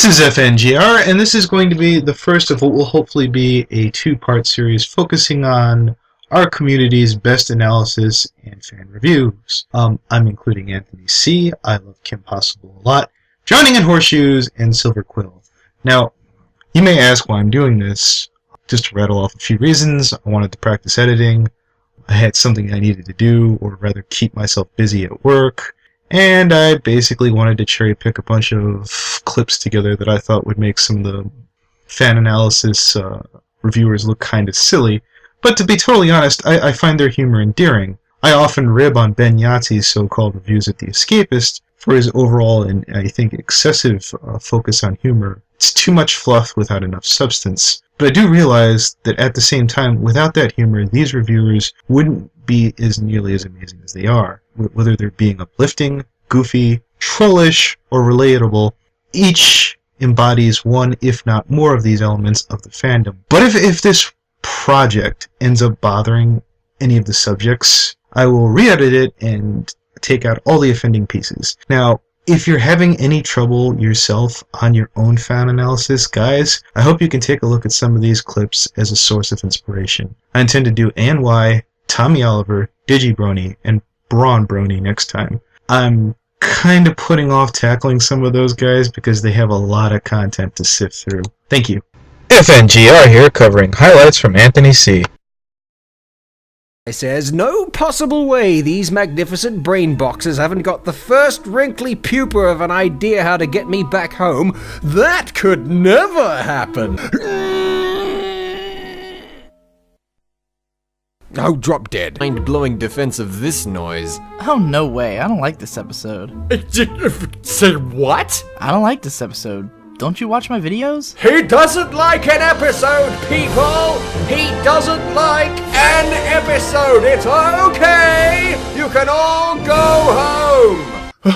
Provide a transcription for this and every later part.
This is FNGR, and this is going to be the first of what will hopefully be a two-part series focusing on our community's best analysis and fan reviews. I'm including Anthony C. I love Kim Possible a lot, Drowning in Horseshoes, and Silver Quill. Now, you may ask why I'm doing this. Just to rattle off a few reasons. I wanted to practice editing. I had something I needed to do, or rather keep myself busy at work. And I basically wanted to cherry pick a bunch of clips together that I thought would make some of the fan analysis reviewers look kind of silly. But to be totally honest, I find their humor endearing. I often rib on Ben Yahtzee's so-called reviews at The Escapist for his overall and I think excessive focus on humor. It's too much fluff without enough substance. But I do realize that at the same time, without that humor, these reviewers wouldn't be as nearly as amazing as they are. Whether they're being uplifting, goofy, trollish, or relatable, each embodies one, if not more, of these elements of the fandom. But if this project ends up bothering any of the subjects, I will re-edit it and take out all the offending pieces. Now, if you're having any trouble yourself on your own fan analysis, guys, I hope you can take a look at some of these clips as a source of inspiration. I intend to do Ann Y, Tommy Oliver, Digibrony, and Braun Brony next time. I'm kind of putting off tackling some of those guys because they have a lot of content to sift through. Thank you. FNGR here, covering highlights from Anthony C. Says, no possible way these magnificent brain boxes haven't got the first wrinkly pupa of an idea how to get me back home. That could never happen. Oh, drop dead. Mind-blowing defense of this noise. Oh, no way. I don't like this episode. Say what? I don't like this episode. Don't you watch my videos? He doesn't like an episode, people! He doesn't like an episode! It's okay! You can all go home!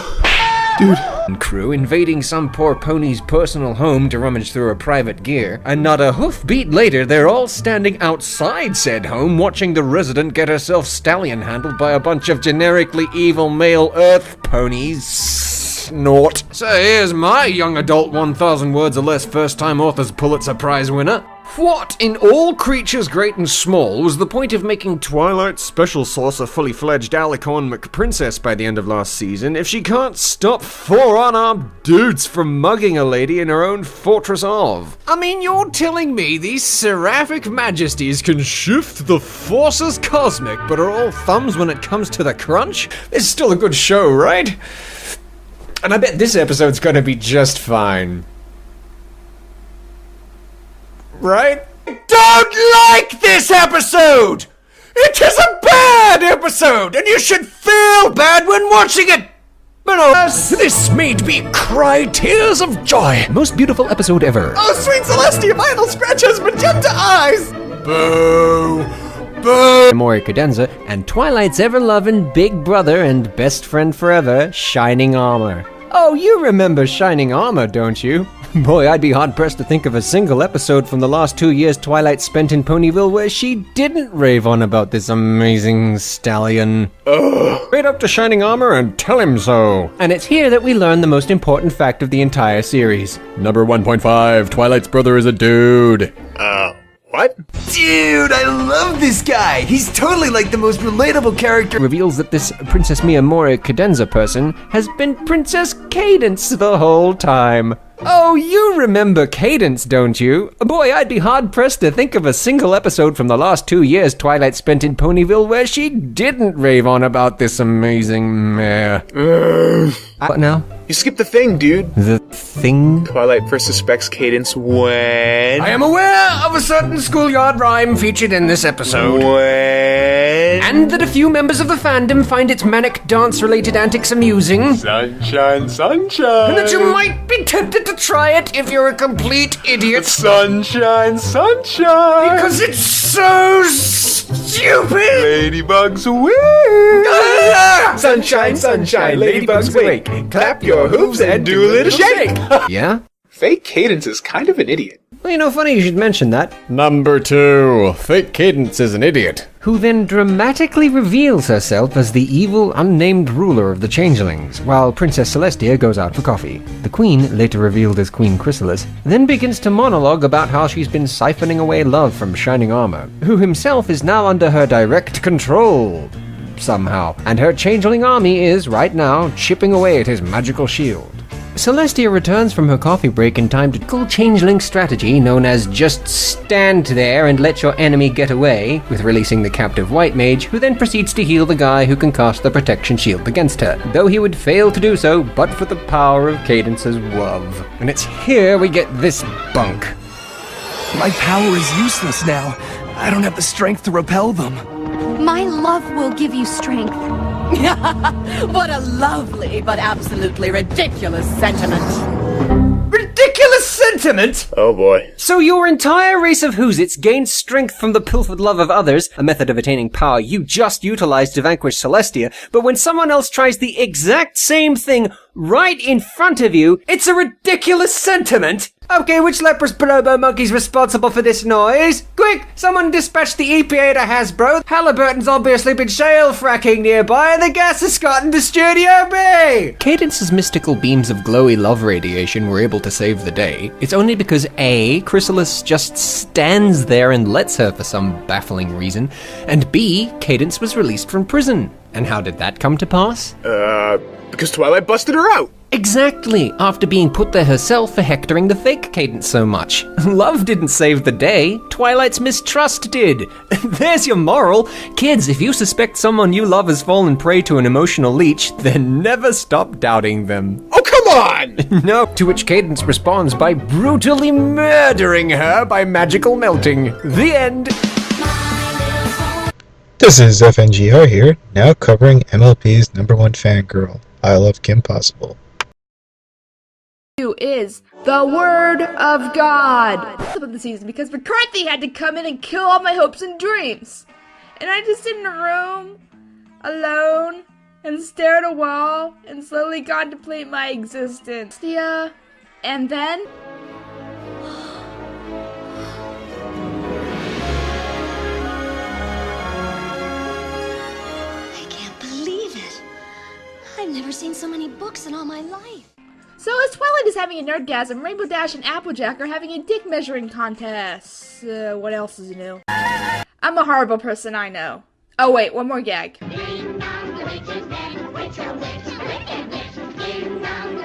Dude. Crew invading some poor pony's personal home to rummage through her private gear, and not a hoofbeat later they're all standing outside said home watching the resident get herself stallion handled by a bunch of generically evil male earth ponies. Snort. So here's my young adult 1,000 words or less first-time author's Pulitzer Prize winner. What in all creatures great and small was the point of making Twilight's special sauce a fully fledged Alicorn McPrincess by the end of last season if she can't stop four unarmed dudes from mugging a lady in her own fortress of? I mean, you're telling me these seraphic majesties can shift the forces cosmic but are all thumbs when it comes to the crunch? It's still a good show, right? And I bet this episode's gonna be just fine. Right? I don't like this episode! It is a bad episode, and you should feel bad when watching it! But alas, this made me cry tears of joy. Most beautiful episode ever. Oh, sweet Celestia, Vital Scratch has magenta eyes! Boo! Boo! Amore Cadenza, and Twilight's ever-loving big brother and best friend forever, Shining Armor. Oh, you remember Shining Armor, don't you? Boy, I'd be hard-pressed to think of a single episode from the last 2 years Twilight spent in Ponyville where she didn't rave on about this amazing stallion. Ugh. Right up to Shining Armor and tell him so. And it's here that we learn the most important fact of the entire series. Number 1.5, Twilight's brother is a dude. What? Dude, I love this guy! He's totally like the most relatable character. Reveals that this Princess Mia More Cadenza person has been Princess Cadence the whole time. Oh, you remember Cadence, don't you? Boy, I'd be hard-pressed to think of a single episode from the last 2 years Twilight spent in Ponyville where she didn't rave on about this amazing mare. What now? You skipped the thing, dude. The thing? Twilight first suspects Cadence when... I am aware of a certain schoolyard rhyme featured in this episode. When... And that a few members of the fandom find its manic dance-related antics amusing. Sunshine, sunshine. And that you might be tempted to try it if you're a complete idiot. Sunshine, sunshine. Because it's so stupid. Ladybugs wake. Sunshine, sunshine, ladybugs wake. Clap your hooves and do a little shake. Yeah? Fake Cadence is kind of an idiot. Well, you know, funny you should mention that. Number 2. Fake Cadence is an idiot. Who then dramatically reveals herself as the evil, unnamed ruler of the Changelings, while Princess Celestia goes out for coffee. The Queen, later revealed as Queen Chrysalis, then begins to monologue about how she's been siphoning away love from Shining Armor, who himself is now under her direct control, somehow, and her Changeling army is, right now, chipping away at his magical shield. Celestia returns from her coffee break in time to call Changeling strategy known as just stand there and let your enemy get away, with releasing the captive White Mage, who then proceeds to heal the guy who can cast the protection shield against her, though he would fail to do so but for the power of Cadence's love. And it's here we get this bunk. My power is useless now. I don't have the strength to repel them. My love will give you strength. What a lovely but absolutely ridiculous sentiment. Ridiculous sentiment? Oh boy. So your entire race of Whoozits gains strength from the pilfered love of others, a method of attaining power you just utilized to vanquish Celestia, but when someone else tries the exact same thing right in front of you, it's a ridiculous sentiment? Okay, which leprous bonobo monkey's responsible for this noise? Quick, someone dispatch the EPA to Hasbro. Halliburton's obviously been shale fracking nearby, and the gas has gotten to Studio B! Cadence's mystical beams of glowy love radiation were able to save the day. It's only because A, Chrysalis just stands there and lets her for some baffling reason, and B, Cadence was released from prison. And how did that come to pass? Because Twilight busted her out. Exactly, after being put there herself for hectoring the fake Cadence so much. Love didn't save the day, Twilight's mistrust did. There's your moral. Kids, if you suspect someone you love has fallen prey to an emotional leech, then never stop doubting them. Oh, come on! No, to which Cadence responds by brutally murdering her by magical melting. The end. This is FNGR here, now covering MLP's #1 fangirl. I love Kim Possible. Is the Word of God. Of the season because McCarthy had to come in and kill all my hopes and dreams. And I just sit in a room, alone, and stare at a wall, and slowly contemplate my existence. Yeah, and then... I can't believe it. I've never seen so many books in all my life. So as Twilight is having a nerdgasm, Rainbow Dash and Applejack are having a dick measuring contest. What else is new? I'm a horrible person, I know. Oh wait, one more gag.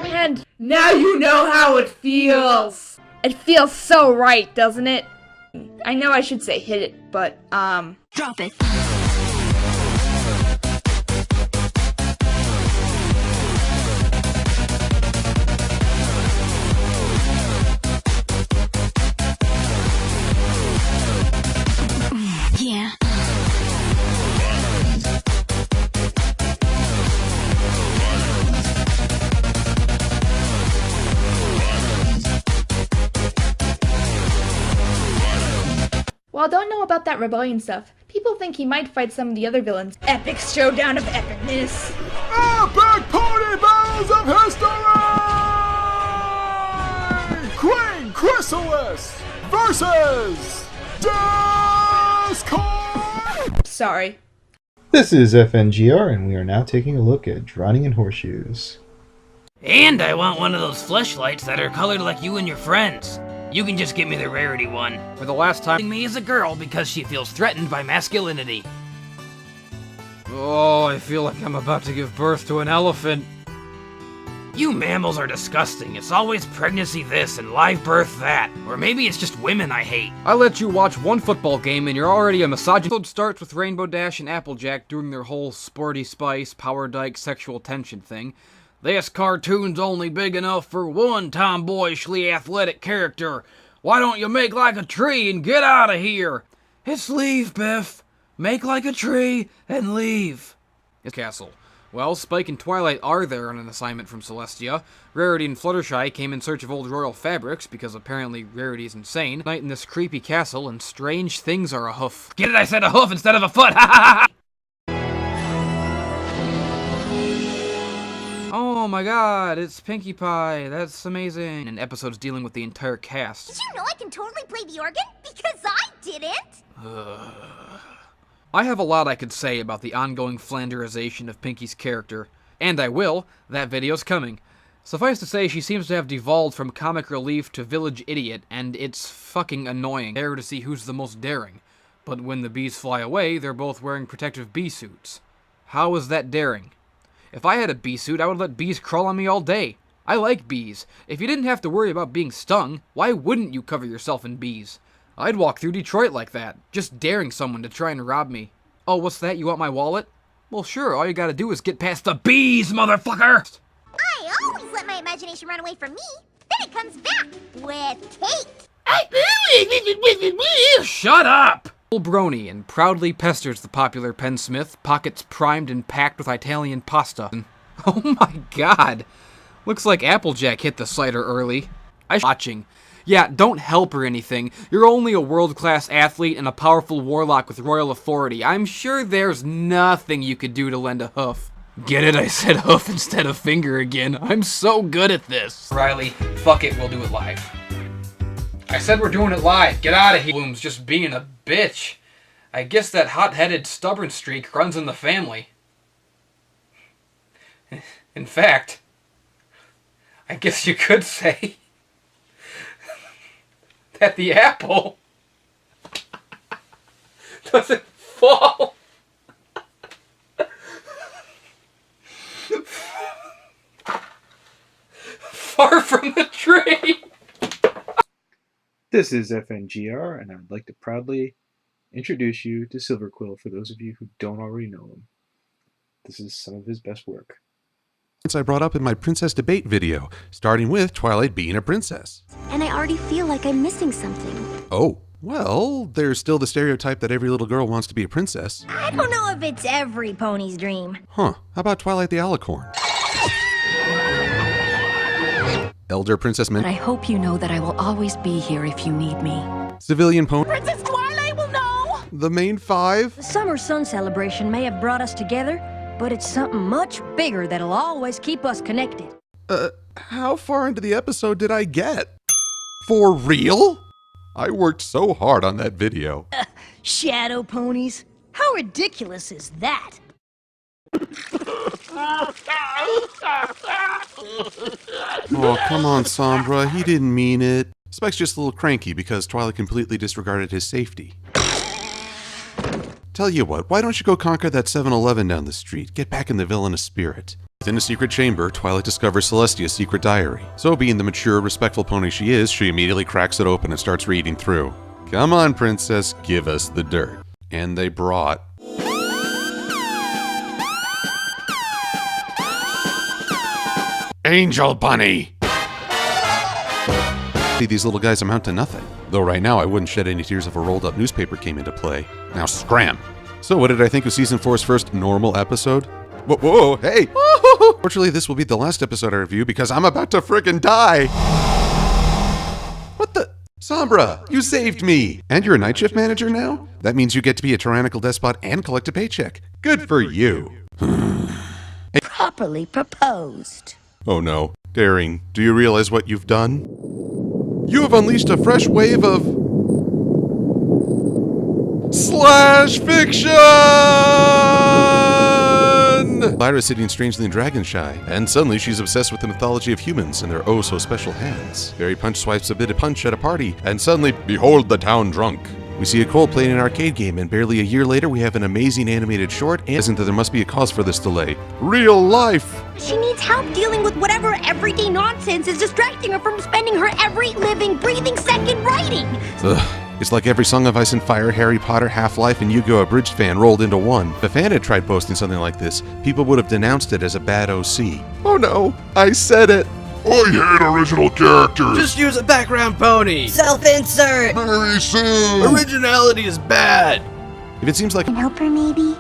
And now you know how it feels! It feels so right, doesn't it? I know I should say hit it, but, Drop it. Yeah. while I don't know about that rebellion stuff, people think he might fight some of the other villains. Epic showdown of epicness. Epic party battles of history! Queen Chrysalis versus Discord! Sorry. This is FNGR, and we are now taking a look at Drowning in Horseshoes. And I want one of those fleshlights that are colored like you and your friends. You can just get me the rarity one. For the last time me as a girl because she feels threatened by masculinity. Oh, I feel like I'm about to give birth to an elephant. You mammals are disgusting. It's always pregnancy this and live birth that. Or maybe it's just women I hate. I let you watch one football game and you're already a misogynist. The episode starts with Rainbow Dash and Applejack doing their whole sporty spice, power dyke, sexual tension thing. This cartoon's only big enough for one tomboyishly athletic character. Why don't you make like a tree and get out of here? It's leave, Biff. Make like a tree and leave. It's Castle. Well, Spike and Twilight are there on an assignment from Celestia. Rarity and Fluttershy came in search of old royal fabrics, because apparently Rarity's insane. Night in this creepy castle, and strange things are ahoof. Get it? I said a hoof instead of a foot. Ha ha ha! Oh, oh my god, it's Pinkie Pie, that's amazing. And episodes dealing with the entire cast. Did you know I can totally play the organ? Because I didn't! I have a lot I could say about the ongoing Flanderization of Pinkie's character, and I will. That video's coming. Suffice to say, she seems to have devolved from comic relief to village idiot, and it's fucking annoying. Dare to see who's the most daring. But when the bees fly away, they're both wearing protective bee suits. How is that daring? If I had a bee suit, I would let bees crawl on me all day. I like bees. If you didn't have to worry about being stung, why wouldn't you cover yourself in bees? I'd walk through Detroit like that, just daring someone to try and rob me. Oh, what's that? You want my wallet? Well, sure, all you gotta do is get past the bees, motherfucker! I always let my imagination run away from me. Then it comes back with cake. Shut up! Brony and proudly pesters the popular pensmith, pockets primed and packed with Italian pasta. Oh my god! Looks like Applejack hit the cider early. Watching. Yeah, don't help or anything. You're only a world-class athlete and a powerful warlock with royal authority. I'm sure there's nothing you could do to lend a hoof. Get it? I said hoof instead of finger again. I'm so good at this. Riley, fuck it, we'll do it live. I said we're doing it live. Get out of here. Bloom's just being a bitch. I guess that hot-headed, stubborn streak runs in the family. In fact, I guess you could say that the apple doesn't fall far from the tree. This is FNGR, and I would like to proudly introduce you to Silverquill for those of you who don't already know him. This is some of his best work. I brought up in my princess debate video, starting with Twilight being a princess. And I already feel like I'm missing something. Oh, well, there's still the stereotype that every little girl wants to be a princess. I don't know if it's every pony's dream. Huh, how about Twilight the Alicorn? Elder Princess But I hope you know that I will always be here if you need me. Civilian Pony. Princess Twilight will know! The main five? The Summer Sun celebration may have brought us together, but it's something much bigger that'll always keep us connected. How far into the episode did I get? For real? I worked so hard on that video. Shadow ponies? How ridiculous is that? Oh, come on, Sombra. He didn't mean it. Spike's just a little cranky because Twilight completely disregarded his safety. Tell you what, why don't you go conquer that 7-Eleven down the street? Get back in the villainous spirit. Within a secret chamber, Twilight discovers Celestia's secret diary. So being the mature, respectful pony she is, she immediately cracks it open and starts reading through. Come on, princess, give us the dirt. And they brought... Angel Bunny! These little guys amount to nothing. Though right now I wouldn't shed any tears if a rolled up newspaper came into play. Now scram! So what did I think of Season 4's first normal episode? Whoa, hey! Fortunately, this will be the last episode I review because I'm about to frickin' die! What the? Sombra, you saved me! And you're a night shift manager now? That means you get to be a tyrannical despot and collect a paycheck. Good for you! Properly proposed. Oh no. Daring, do you realize what you've done? You have unleashed a fresh wave of... slash fiction! Lyra's sitting strangely and dragon-shy, and suddenly she's obsessed with the mythology of humans and their oh-so-special hands. Barry Punch swipes a bit of punch at a party, and suddenly, behold the town drunk. We see a Cole playing an arcade game, and barely a year later we have an amazing animated short, and isn't that there must be a cause for this delay. Real life! She needs help dealing with whatever everyday nonsense is distracting her from spending her every living, breathing second writing. Ugh. It's like every Song of Ice and Fire, Harry Potter, Half-Life, and Yu-Gi-Oh! Abridged fan rolled into one. If a fan had tried posting something like this, people would have denounced it as a bad OC. Oh no, I said it! I hate original characters! Just use a background pony! Self-insert! Very soon! Originality is bad! If it seems like... Can help her, maybe?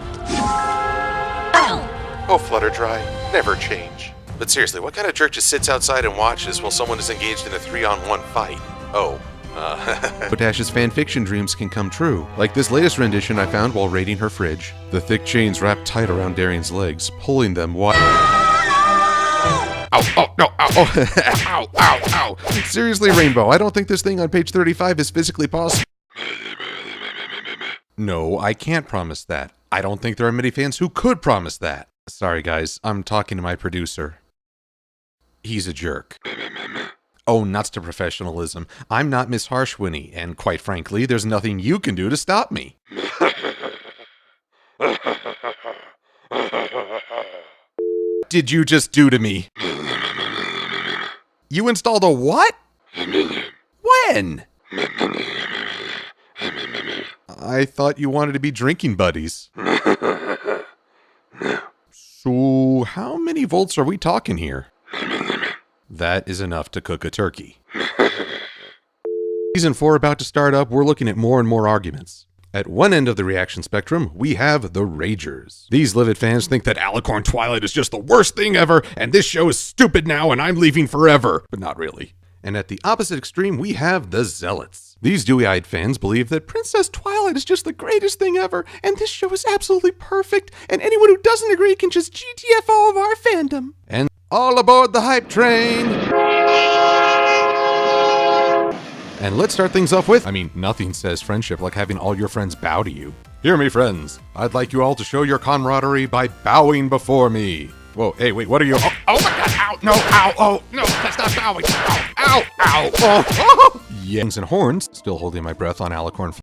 Oh, Flutterdry, never change. But seriously, what kind of jerk just sits outside and watches while someone is engaged in a 3-on-1 fight? Oh. But Dash's fanfiction dreams can come true, like this latest rendition I found while raiding her fridge. The thick chains wrapped tight around Darian's legs, pulling them wide. no, ow, ow, ow, ow. Seriously, Rainbow, I don't think this thing on page 35 is physically possible. No, I can't promise that. I don't think there are many fans who could promise that. Sorry, guys, I'm talking to my producer. He's a jerk. Oh, nuts to professionalism. I'm not Miss Harshwinnie, and quite frankly, there's nothing you can do to stop me. Did you just do to me? You installed a what? When? I thought you wanted to be drinking buddies. So, how many volts are we talking here? That is enough to cook a turkey. Season 4 about to start up, we're looking at more and more arguments. At one end of the reaction spectrum, we have the Ragers. These livid fans think that Alicorn Twilight is just the worst thing ever, and this show is stupid now and I'm leaving forever. But not really. And at the opposite extreme, we have the Zealots. These dewy-eyed fans believe that Princess Twilight is just the greatest thing ever, and this show is absolutely perfect, and anyone who doesn't agree can just GTF all of our fandom. And all aboard the hype train! And let's start things off with, nothing says friendship like having all your friends bow to you. Hear me, friends. I'd like you all to show your camaraderie by bowing before me. Whoa, hey, wait, what are you? Oh my god, ow, no, ow, oh, no, that's not bowing. Ow, ow, ow, oh, oh. Yens and horns, still holding my breath on Alicorn.